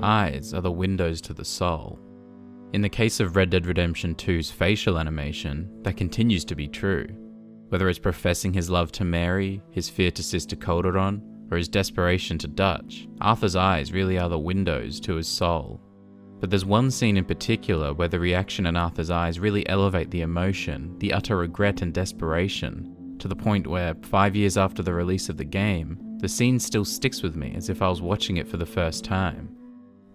Eyes are the windows to the soul. In the case of Red Dead Redemption 2's facial animation, that continues to be true. Whether it's professing his love to Mary, his fear to Sister Calderon, or his desperation to Dutch, Arthur's eyes really are the windows to his soul. But there's one scene in particular where the reaction in Arthur's eyes really elevate the emotion, the utter regret and desperation, to the point where, 5 years after the release of the game, the scene still sticks with me as if I was watching it for the first time.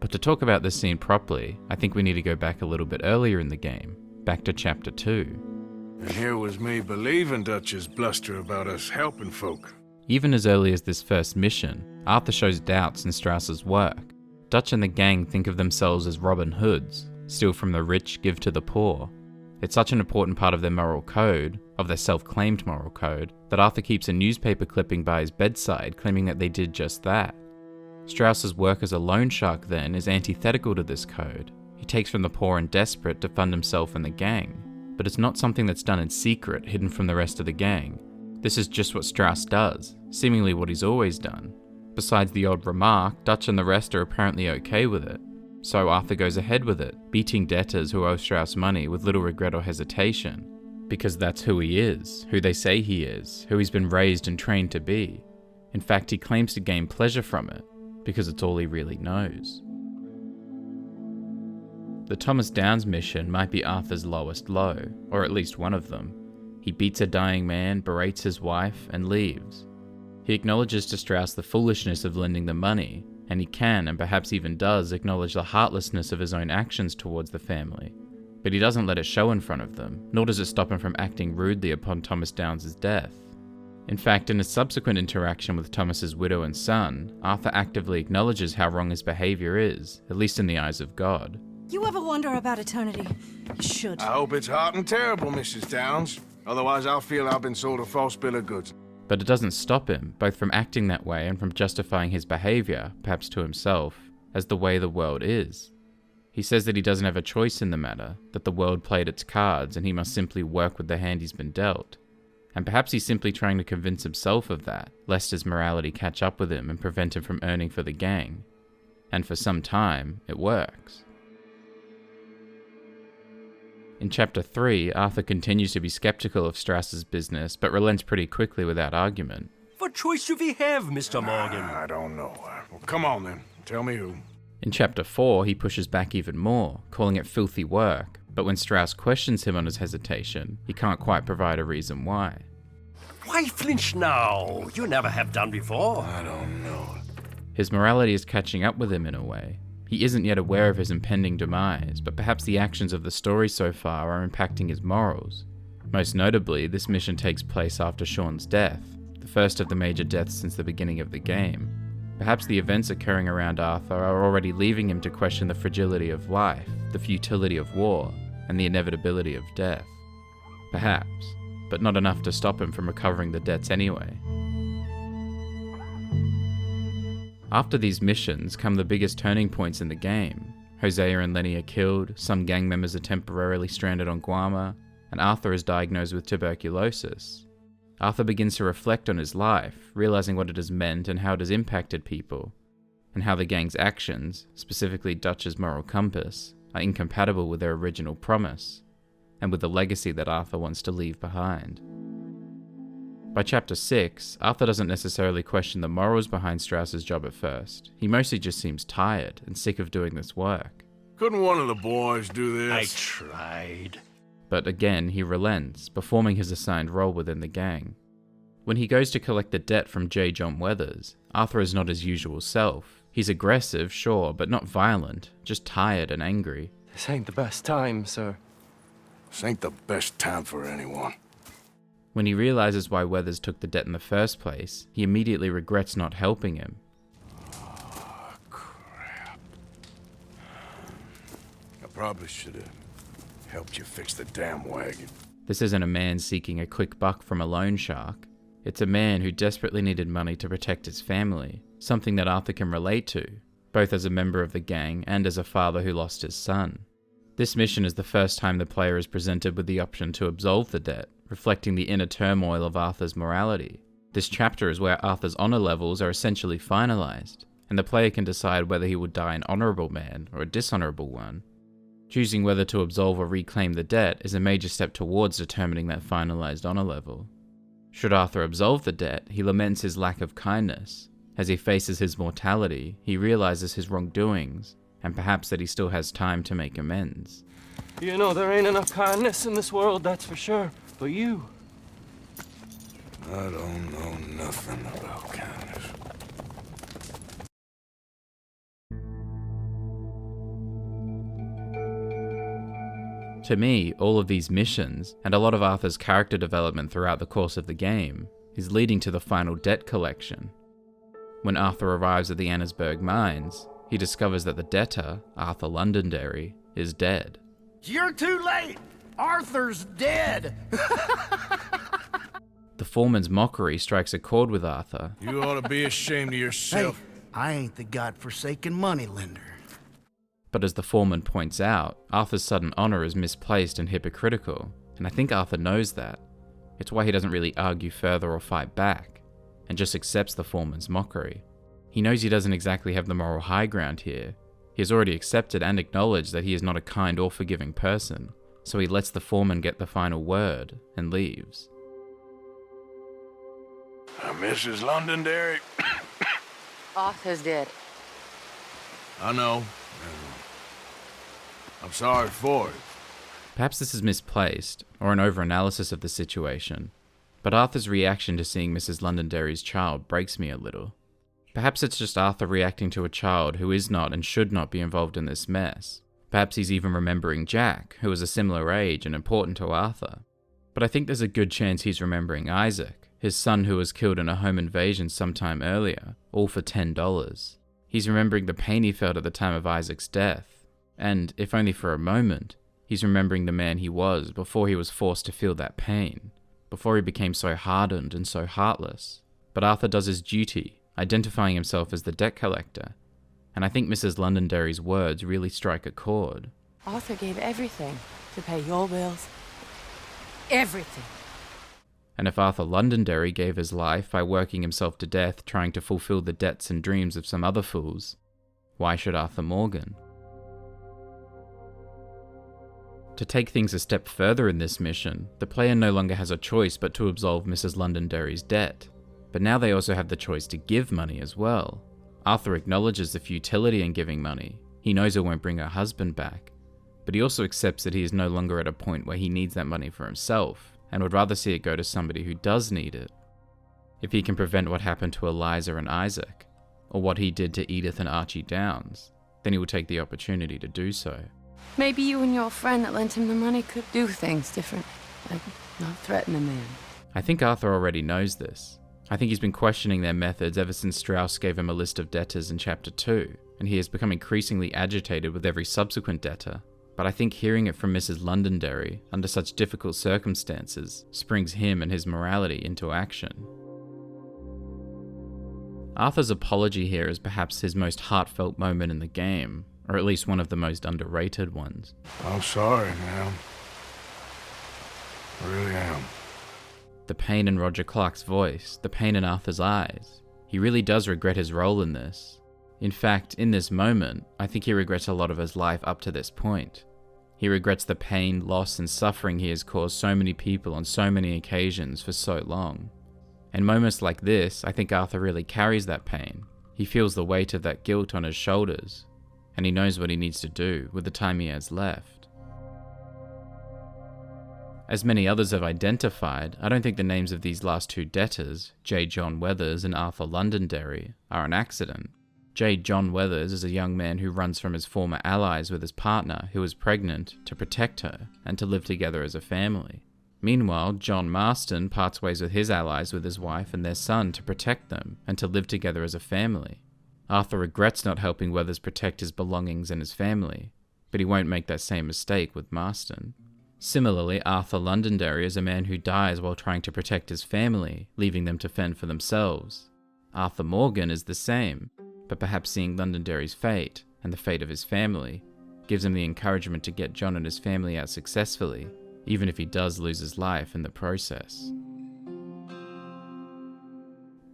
But to talk about this scene properly, I think we need to go back a little bit earlier in the game, back to Chapter 2. And here was me believing Dutch's bluster about us helping folk. Even as early as this first mission, Arthur shows doubts in Strauss's work. Dutch and the gang think of themselves as Robin Hoods, steal from the rich, give to the poor. It's such an important part of their moral code, of their self-claimed moral code, that Arthur keeps a newspaper clipping by his bedside claiming that they did just that. Strauss's work as a loan shark then is antithetical to this code. He takes from the poor and desperate to fund himself and the gang, but it's not something that's done in secret, hidden from the rest of the gang. This is just what Strauss does, seemingly what he's always done. Besides the odd remark, Dutch and the rest are apparently okay with it. So Arthur goes ahead with it, beating debtors who owe Strauss money with little regret or hesitation. Because that's who he is, who they say he is, who he's been raised and trained to be. In fact, he claims to gain pleasure from it, because it's all he really knows. The Thomas Downs mission might be Arthur's lowest low, or at least one of them. He beats a dying man, berates his wife, and leaves. He acknowledges to Strauss the foolishness of lending the money, and he can, and perhaps even does, acknowledge the heartlessness of his own actions towards the family. But he doesn't let it show in front of them, nor does it stop him from acting rudely upon Thomas Downs' death. In fact, in a subsequent interaction with Thomas's widow and son, Arthur actively acknowledges how wrong his behaviour is, at least in the eyes of God. You ever wonder about eternity? You should. I hope it's hot and terrible, Mrs. Downs. Otherwise, I'll feel I've been sold a false bill of goods. But it doesn't stop him, both from acting that way and from justifying his behaviour, perhaps to himself, as the way the world is. He says that he doesn't have a choice in the matter, that the world played its cards and he must simply work with the hand he's been dealt. And perhaps he's simply trying to convince himself of that, lest his morality catch up with him and prevent him from earning for the gang. And for some time, it works. In Chapter 3, Arthur continues to be skeptical of Strauss's business, but relents pretty quickly without argument. What choice do we have, Mr. Morgan? I don't know. Well, come on then. Tell me who. In Chapter 4, he pushes back even more, calling it filthy work, but when Strauss questions him on his hesitation, he can't quite provide a reason why. Why flinch now? You never have done before. I don't know. His morality is catching up with him in a way. He isn't yet aware of his impending demise, but perhaps the actions of the story so far are impacting his morals. Most notably, this mission takes place after Sean's death, the first of the major deaths since the beginning of the game. Perhaps the events occurring around Arthur are already leaving him to question the fragility of life, the futility of war, and the inevitability of death. Perhaps, but not enough to stop him from recovering the debts anyway. After these missions come the biggest turning points in the game. Hosea and Lenny are killed, some gang members are temporarily stranded on Guarma, and Arthur is diagnosed with tuberculosis. Arthur begins to reflect on his life, realizing what it has meant and how it has impacted people, and how the gang's actions, specifically Dutch's moral compass, are incompatible with their original promise, and with the legacy that Arthur wants to leave behind. By Chapter 6, Arthur doesn't necessarily question the morals behind Strauss's job at first. He mostly just seems tired and sick of doing this work. Couldn't one of the boys do I this? tried. But again, he relents, performing his assigned role within the gang. When he goes to collect the debt from J. John Weathers, Arthur is not his usual self. He's aggressive, sure, but not violent, just tired and angry. This ain't the best time, sir. This ain't the best time for anyone. When he realizes why Weathers took the debt in the first place, he immediately regrets not helping him. Oh, crap. I probably should have helped you fix the damn wagon. This isn't a man seeking a quick buck from a loan shark. It's a man who desperately needed money to protect his family, something that Arthur can relate to, both as a member of the gang and as a father who lost his son. This mission is the first time the player is presented with the option to absolve the debt, reflecting the inner turmoil of Arthur's morality. This chapter is where Arthur's honor levels are essentially finalized. and the player can decide whether he will die an honourable man or a dishonourable one. Choosing whether to absolve or reclaim the debt is a major step towards determining that finalised honour level. Should Arthur absolve the debt, he laments his lack of kindness. As he faces his mortality, he realises his wrongdoings, and perhaps that he still has time to make amends. You know there ain't enough kindness in this world, that's for sure. But you... I don't know nothing about kindness. To me, all of these missions, and a lot of Arthur's character development throughout the course of the game, is leading to the final debt collection. When Arthur arrives at the Annesburg mines, he discovers that the debtor, Arthur Londonderry, is dead. You're too late! Arthur's dead! The foreman's mockery strikes a chord with Arthur. You ought to be ashamed of Hey, yourself. I ain't the godforsaken moneylender. But as the foreman points out, Arthur's sudden honour is misplaced and hypocritical, and I think Arthur knows that. It's why he doesn't really argue further or fight back, and just accepts the foreman's mockery. He knows he doesn't exactly have the moral high ground here. He has already accepted and acknowledged that he is not a kind or forgiving person, so he lets the foreman get the final word and leaves. Mrs. Londonderry. Arthur's dead. I know. I'm sorry for it. Perhaps this is misplaced, or an overanalysis of the situation, but Arthur's reaction to seeing Mrs. Londonderry's child breaks me a little. Perhaps it's just Arthur reacting to a child who is not and should not be involved in this mess. Perhaps he's even remembering Jack, who was a similar age and important to Arthur. But I think there's a good chance he's remembering Isaac, his son who was killed in a home invasion sometime earlier, all for $10. He's remembering the pain he felt at the time of Isaac's death. And, if only for a moment, he's remembering the man he was before he was forced to feel that pain, before he became so hardened and so heartless. But Arthur does his duty, identifying himself as the debt collector, and I think Mrs. Londonderry's words really strike a chord. Arthur gave everything to pay your bills. Everything. And if Arthur Londonderry gave his life by working himself to death trying to fulfill the debts and dreams of some other fools, why should Arthur Morgan? To take things a step further in this mission, the player no longer has a choice but to absolve Mrs. Londonderry's debt. But now they also have the choice to give money as well. Arthur acknowledges the futility in giving money. He knows it won't bring her husband back. But he also accepts that he is no longer at a point where he needs that money for himself, and would rather see it go to somebody who does need it. If he can prevent what happened to Eliza and Isaac, or what he did to Edith and Archie Downs, then he will take the opportunity to do so. Maybe you and your friend that lent him the money could do things different, like not threaten a man. I think Arthur already knows this. I think he's been questioning their methods ever since Strauss gave him a list of debtors in Chapter 2, and he has become increasingly agitated with every subsequent debtor. But I think hearing it from Mrs. Londonderry, under such difficult circumstances, springs him and his morality into action. Arthur's apology here is perhaps his most heartfelt moment in the game, or at least one of the most underrated ones. I'm sorry, ma'am. I really am. The pain in Roger Clark's voice, the pain in Arthur's eyes. He really does regret his role in this. In fact, in this moment, I think he regrets a lot of his life up to this point. He regrets the pain, loss, and suffering he has caused so many people on so many occasions for so long. In moments like this, I think Arthur really carries that pain. He feels the weight of that guilt on his shoulders, and he knows what he needs to do with the time he has left. As many others have identified, I don't think the names of these last two debtors, J. John Weathers and Arthur Londonderry, are an accident. J. John Weathers is a young man who runs from his former allies with his partner, who is pregnant, to protect her and to live together as a family. Meanwhile, John Marston parts ways with his allies with his wife and their son to protect them and to live together as a family. Arthur regrets not helping Weathers protect his belongings and his family, but he won't make that same mistake with Marston. Similarly, Arthur Londonderry is a man who dies while trying to protect his family, leaving them to fend for themselves. Arthur Morgan is the same, but perhaps seeing Londonderry's fate, and the fate of his family, gives him the encouragement to get John and his family out successfully, even if he does lose his life in the process.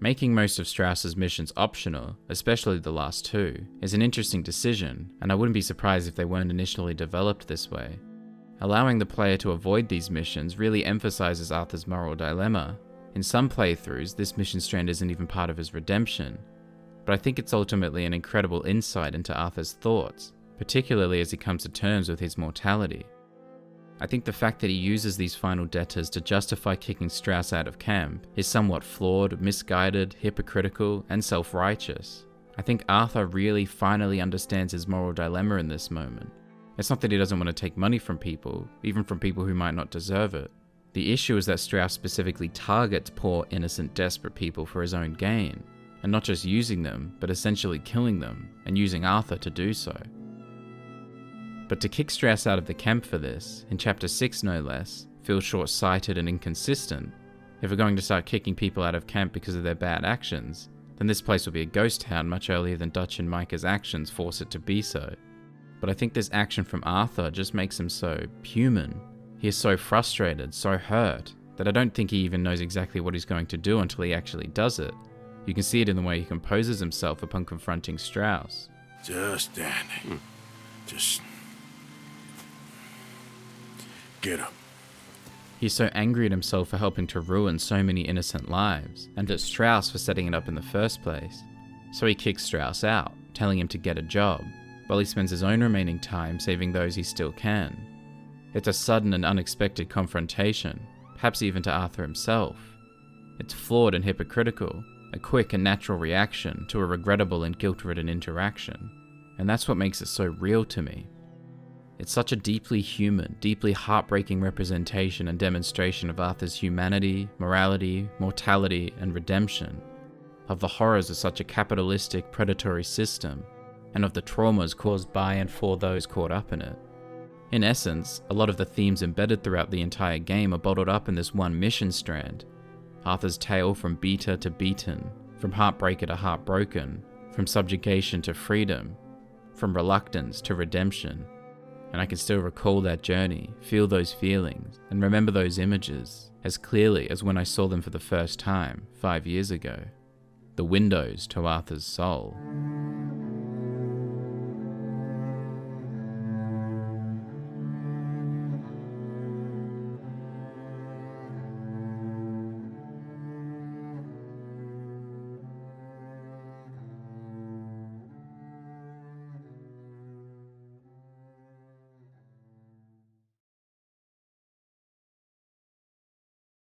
Making most of Strauss's missions optional, especially the last two, is an interesting decision, and I wouldn't be surprised if they weren't initially developed this way. Allowing the player to avoid these missions really emphasizes Arthur's moral dilemma. In some playthroughs, this mission strand isn't even part of his redemption, but I think it's ultimately an incredible insight into Arthur's thoughts, particularly as he comes to terms with his mortality. I think the fact that he uses these final debtors to justify kicking Strauss out of camp is somewhat flawed, misguided, hypocritical, and self-righteous. I think Arthur really finally understands his moral dilemma in this moment. It's not that he doesn't want to take money from people, even from people who might not deserve it. The issue is that Strauss specifically targets poor, innocent, desperate people for his own gain, and not just using them, but essentially killing them, and using Arthur to do so. But to kick Strauss out of the camp for this, in Chapter 6 no less, feels short-sighted and inconsistent. If we're going to start kicking people out of camp because of their bad actions, then this place will be a ghost town much earlier than Dutch and Micah's actions force it to be so. But I think this action from Arthur just makes him so human. He is so frustrated, so hurt, that I don't think he even knows exactly what he's going to do until he actually does it. You can see it in the way he composes himself upon confronting Strauss. Just Danny. Just... get up. He's so angry at himself for helping to ruin so many innocent lives, and at Strauss for setting it up in the first place. So he kicks Strauss out, telling him to get a job, while he spends his own remaining time saving those he still can. It's a sudden and unexpected confrontation, perhaps even to Arthur himself. It's flawed and hypocritical, a quick and natural reaction to a regrettable and guilt-ridden interaction, and that's what makes it so real to me. It's such a deeply human, deeply heartbreaking representation and demonstration of Arthur's humanity, morality, mortality, and redemption, of the horrors of such a capitalistic, predatory system, and of the traumas caused by and for those caught up in it. In essence, a lot of the themes embedded throughout the entire game are bottled up in this one mission strand. Arthur's tale from beater to beaten, from heartbreaker to heartbroken, from subjugation to freedom, from reluctance to redemption. And I can still recall that journey, feel those feelings, and remember those images as clearly as when I saw them for the first time 5 years ago. The windows to Arthur's soul.